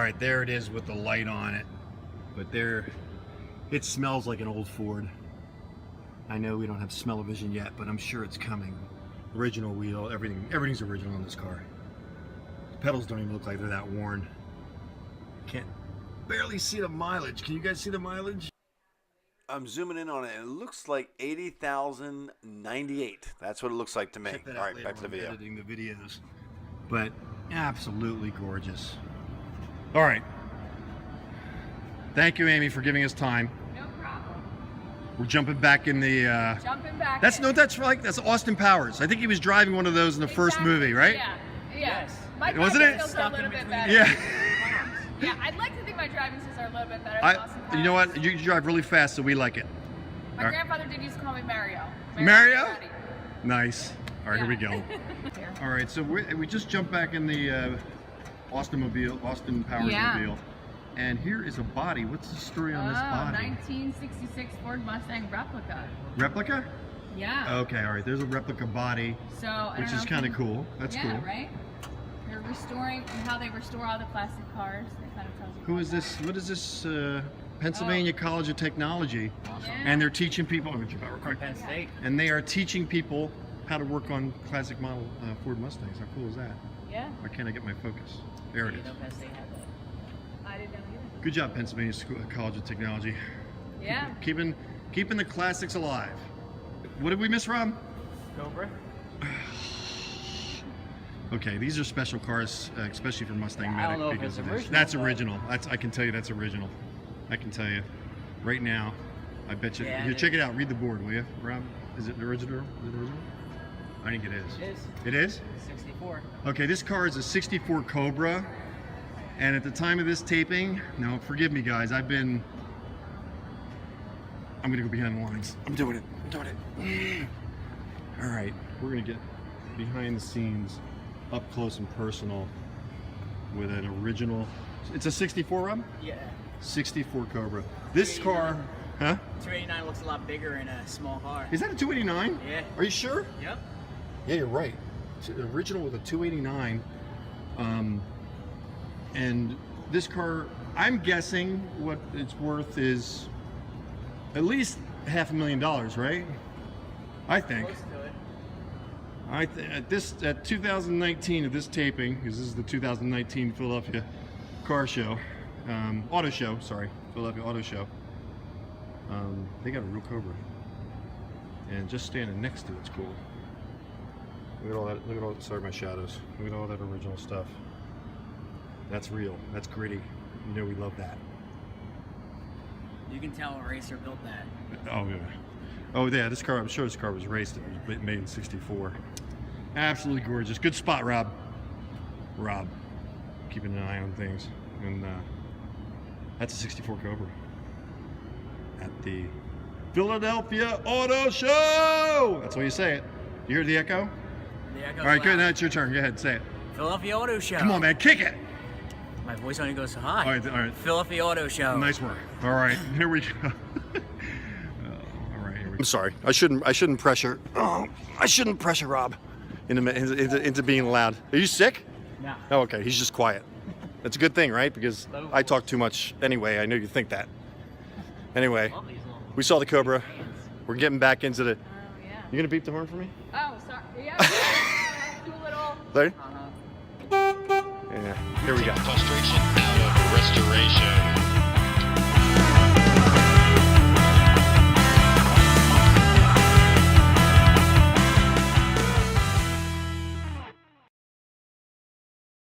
right, there it is with the light on it. But there, it smells like an old Ford. I know we don't have smell-o-vision yet, but I'm sure it's coming. Original wheel, everything's original in this car. The pedals don't even look like they're that worn. Can't barely see the mileage. Can you guys see the mileage? I'm zooming in on it, and it looks like 80,098. That's what it looks like to me. All right, back to the video. Editing the videos, but absolutely gorgeous. All right. Thank you, Amy, for giving us time. No problem. We're jumping back in the. Jumping back. That's that's Austin Powers. I think he was driving one of those in the first movie, right? Yeah. Yes. My Wasn't it? skills are a little bit better. Yeah. Yeah, I'd like to think my driving skills are a little bit better than Austin Powers. You know what? You drive really fast, so we like it. My grandfather did used to call me Mario. Mario? Nice. All right, Yeah. here we go. All right, so we just jumped back in the Austin Powers mobile. And here is a body. What's the story on this body? 1966 Ford Mustang replica. Replica? Yeah. Okay, all right. There's a replica body, which is kind of cool. That's cool. Yeah, right? They're restoring how they restore all the classic cars. They kind of tells you Who is this? What is this? Pennsylvania College of Technology. Awesome. And they're teaching people. Penn State. And they are teaching people how to work on classic model Ford Mustangs. How cool is that? Yeah. Why can't I get my focus? There it is. Penn State had that. I didn't know either. Good job, Pennsylvania College of Technology. Yeah. Keeping the classics alive. What did we miss, Rob? Cobra. Okay, these are special cars, especially for MustangMedic. I don't know if because it's of this. original, That's but- original. I can tell you that's original. I can tell you. Right now, I bet you. Yeah, Here, it check it out. Read the board, will you, Rob? Is it original? Is it original? I think it is. It is. It is? 64. Okay, this car is a 64 Cobra. And at the time of this taping, now forgive me guys, I'm gonna go behind the lines. I'm doing it. All right, we're gonna get behind the scenes, up close and personal with an original, it's a 64, Rob? Yeah. 64 Cobra. This car, huh? 289 looks a lot bigger in a small car. Is that a 289? Yeah. Are you sure? Yep. Yeah, you're right. It's an original with a 289. And this car, I'm guessing what it's worth is at least $500,000, right? I think. Close to it. At 2019 of this taping, because this is the 2019 Philadelphia car show, auto show, sorry, Philadelphia Auto Show. They got a real Cobra, and just standing next to it's cool. Look at all that. Look at all. Sorry, my shadows. Look at all that original stuff. That's real. That's gritty. You know we love that. You can tell a racer built that. Oh yeah. Oh yeah. This car. I'm sure this car was raced. It was made in '64. Absolutely gorgeous. Good spot, Rob. Rob, keeping an eye on things. And that's a '64 Cobra at the Philadelphia Auto Show. That's how you say it. You hear the echo? The echo's All right, good. loud. Now it's your turn. Go ahead, say it. Philadelphia Auto Show. Come on, man, kick it. My voice only goes so high. All right. Philadelphia Auto Show. Nice work. All right, here we go. All right, here we go. I'm sorry. I shouldn't pressure. Oh, I shouldn't pressure Rob into being loud. Are you sick? No. Oh, okay. He's just quiet. That's a good thing, right? Because I talk too much anyway. I know you think that. Anyway, we saw the Cobra. We're getting back into the. Oh, yeah. You gonna beep the horn for me? Oh, sorry. Yeah. Do a little. Ready? Uh-huh. Yeah. Here we go. Frustration out of restoration.